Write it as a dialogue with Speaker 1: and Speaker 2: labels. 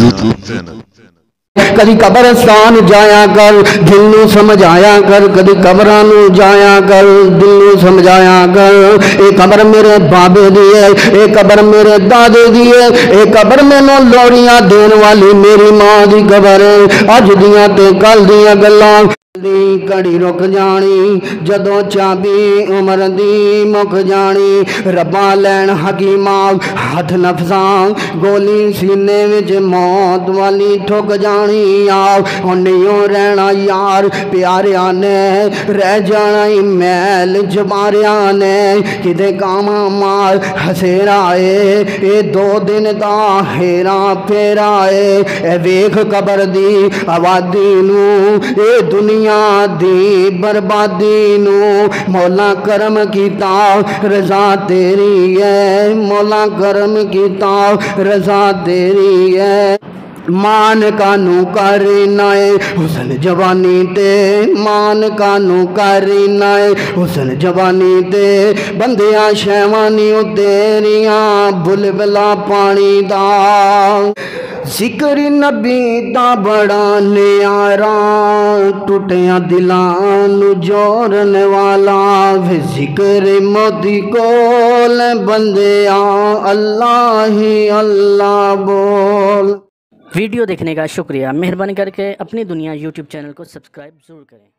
Speaker 1: YouTube channel।
Speaker 2: کدی قبرستان جایا کر دل نو سمجھایا کر، کدی قبراں نو جایا کر دل نو سمجھایا کر۔ اے قبر میرے بابے دی ہے، اے قبر میرے دادے دی ہے، اے قبر مینوں لوڑیاں دین والی میری ماں دی قبر ہے۔ اج دیاں تے کل دیاں گلاں دی کڑی رک جانی، جدوں چابی عمر دی مک جانی۔ ربا لین حکیماں ہاتھ نفساں گولی سینے وچ موت والی ٹھک جانی۔ ہن نہیں رہنا یار پیاریاں نے، رہ جانا ہی میل جباریاں نے۔ کدے کاما مار ہسیرا اے، اے 2 دن دا ہیرا پھیرا اے۔ اے ویکھ قبر دی آبادی نو، اے دنیا دی بربادی نو۔ مولا کرم کیتا رضا تیری ہے، مولا کرم کیتا رضا تیری ہے۔ مان کانو کرنا ہے حسن جوانی تے، مان کانو کرنا ہے حسن جوانی تے۔ بندیاں شیوانی تیریاں بلبلا پانی دا، ذکر نبی دا بڑا نیارا، ٹوٹیاں دلاں نو جوڑن والا۔ ذکر موتی کول بندیاں اللہ ہی اللہ بول۔
Speaker 3: ویڈیو دیکھنے کا شکریہ، مہربانی کر کے اپنی دنیا یوٹیوب چینل کو سبسکرائب ضرور کریں۔